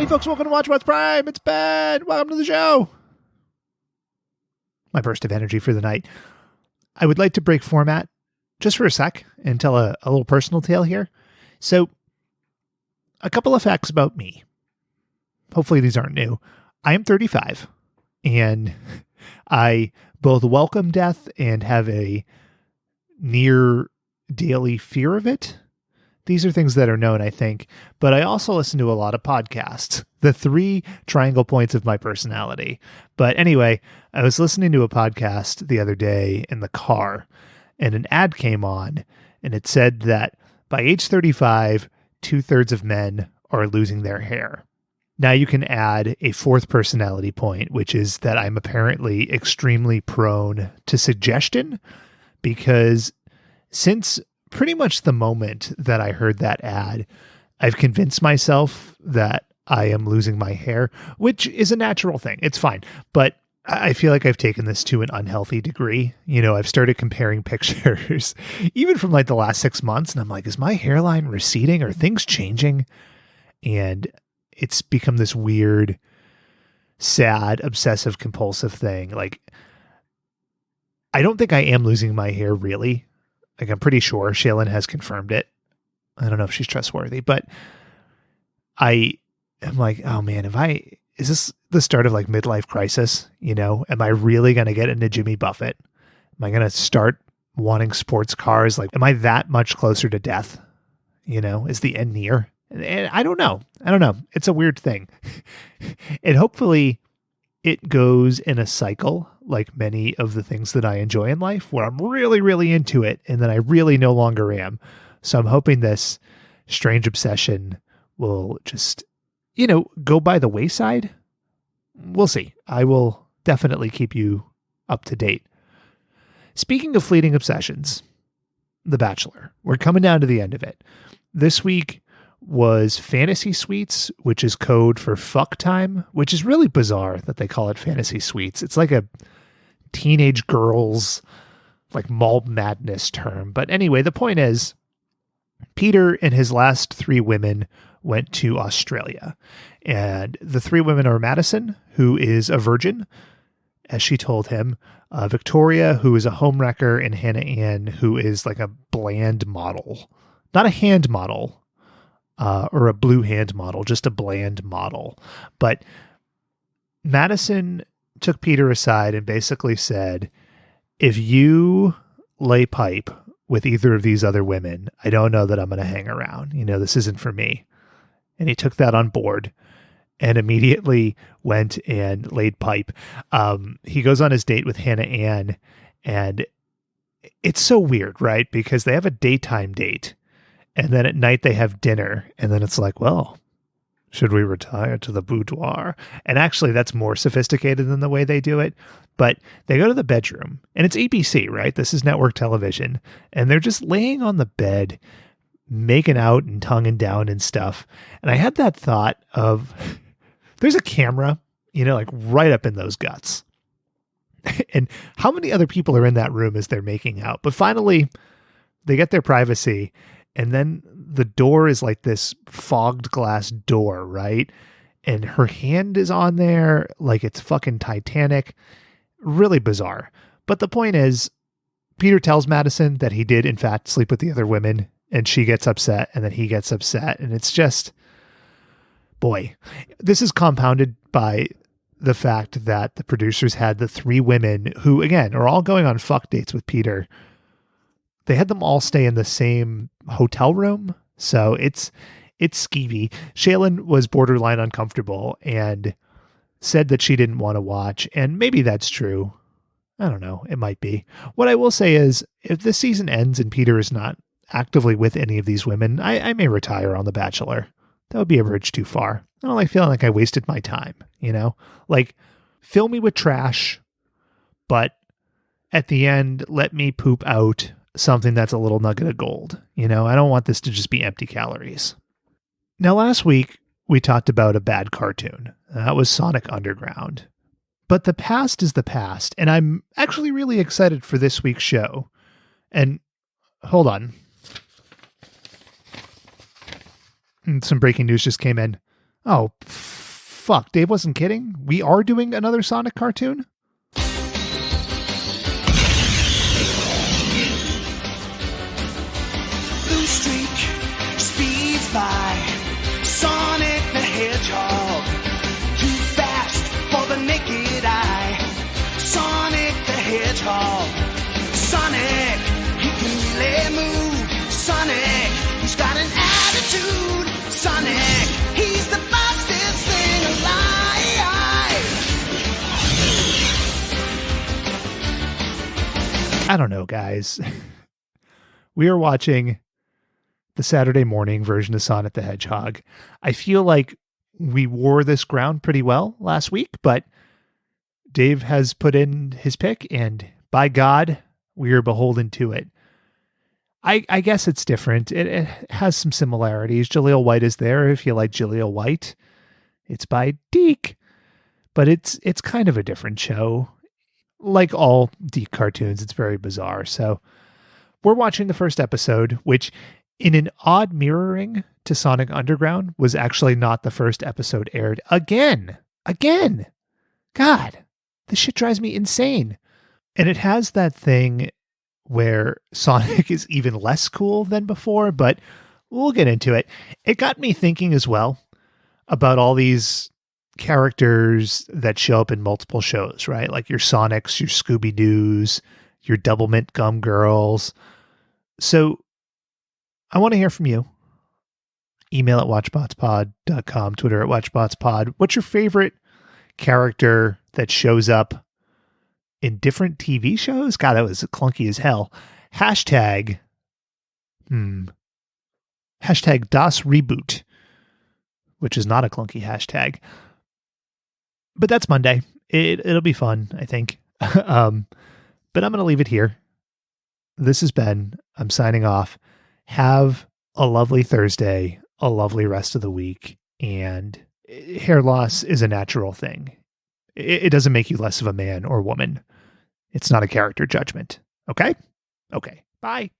folks, welcome to Watchbots Prime. It's Ben. Welcome to the show. My burst of energy for the night. I would like to break format just for a sec and tell a little personal tale here. So, a couple of facts about me. Hopefully these aren't new. I am 35, and I both welcome death and have a near daily fear of it. These are things that are known, I think, but I also listen to a lot of podcasts, the 3 triangle points of my personality. But anyway, I was listening to a podcast the other day in the car, and an ad came on, and it said that by age 35, 2/3 of men are losing their hair. Now you can add a 4th personality point, which is that I'm apparently extremely prone to suggestion, because since pretty much the moment that I heard that ad, I've convinced myself that I am losing my hair, which is a natural thing. It's fine. But I feel like I've taken this to an unhealthy degree. You know, I've started comparing pictures, even from like the last 6 months. And I'm like, is my hairline receding? Are things changing? And it's become this weird, sad, obsessive compulsive thing. Like, I don't think I am losing my hair really. Like, I'm pretty sure Shaylin has confirmed it. I don't know if she's trustworthy, but I am like, oh man, is this the start of like midlife crisis? You know, am I really going to get into Jimmy Buffett? Am I going to start wanting sports cars? Like, am I that much closer to death? You know, is the end near? And I don't know. It's a weird thing. And hopefully it goes in a cycle, like many of the things that I enjoy in life, where I'm really, really into it, and then I really no longer am. So I'm hoping this strange obsession will just, go by the wayside. We'll see. I will definitely keep you up to date. Speaking of fleeting obsessions, The Bachelor. We're coming down to the end of it. This week was Fantasy Suites, which is code for fuck time, which is really bizarre that they call it Fantasy Suites. It's like a teenage girls, like mall madness term. But anyway, the point is, Peter and his last 3 women went to Australia. And the 3 women are Madison, who is a virgin, as she told him, Victoria, who is a homewrecker, and Hannah Ann, who is like a bland model. Not a hand model, or a blue hand model, just a bland model. But Madison took Peter aside and basically said, if you lay pipe with either of these other women, I don't know that I'm going to hang around. This isn't for me. And he took that on board and immediately went and laid pipe. He goes on his date with Hannah Ann, and it's so weird, right? Because they have a daytime date, and then at night they have dinner, and then it's like, well, should we retire to the boudoir? And actually, that's more sophisticated than the way they do it. But they go to the bedroom, and it's ABC, right? This is network television. And they're just laying on the bed, making out and tonguing down and stuff. And I had that thought of, there's a camera, like right up in those guts. And how many other people are in that room as they're making out? But finally, they get their privacy. And then the door is like this fogged glass door, right? And her hand is on there like it's fucking Titanic. Really bizarre. But the point is, Peter tells Madison that he did, in fact, sleep with the other women, and she gets upset, and then he gets upset. And it's just, boy, this is compounded by the fact that the producers had the 3 women who, again, are all going on fuck dates with Peter. They had them all stay in the same hotel room. So it's skeevy. Shaylin was borderline uncomfortable and said that she didn't want to watch. And maybe that's true. I don't know. It might be. What I will say is, if this season ends and Peter is not actively with any of these women, I may retire on The Bachelor. That would be a bridge too far. I don't like feeling like I wasted my time, Like, fill me with trash, but at the end, let me poop out something that's a little nugget of gold. I don't want this to just be empty calories. Now, last week, we talked about a bad cartoon. That was Sonic Underground. But the past is the past, and I'm actually really excited for this week's show. And hold on. And some breaking news just came in. Oh, fuck, Dave wasn't kidding? We are doing another Sonic cartoon? Blue streak speeds by, Sonic the Hedgehog, too fast for the naked eye. Sonic the Hedgehog, Sonic, he can really move. Sonic, he's got an attitude. Sonic, he's the fastest thing alive. I don't know, guys. We are watching the Saturday morning version of Sonic the Hedgehog. I feel like we wore this ground pretty well last week, but Dave has put in his pick, and by God, we are beholden to it. I guess it's different. It has some similarities. Jaleel White is there if you like Jaleel White. It's by Deke, but it's kind of a different show. Like all Deke cartoons, it's very bizarre. So we're watching the first episode, which in an odd mirroring to Sonic Underground was actually not the first episode aired. Again. God, this shit drives me insane. And it has that thing where Sonic is even less cool than before, but we'll get into it. It got me thinking as well about all these characters that show up in multiple shows, right? Like your Sonics, your Scooby-Doos, your Double Mint Gum Girls. So I want to hear from you. Email at watchbotspod.com, Twitter at watchbotspod. What's your favorite character that shows up in different TV shows? God, that was clunky as hell. Hashtag DOS Reboot, which is not a clunky hashtag. But that's Monday. It'll be fun, I think. But I'm going to leave it here. This is Ben. I'm signing off. Have a lovely Thursday, a lovely rest of the week. And hair loss is a natural thing. It doesn't make you less of a man or woman. It's not a character judgment. Okay? Okay. Bye.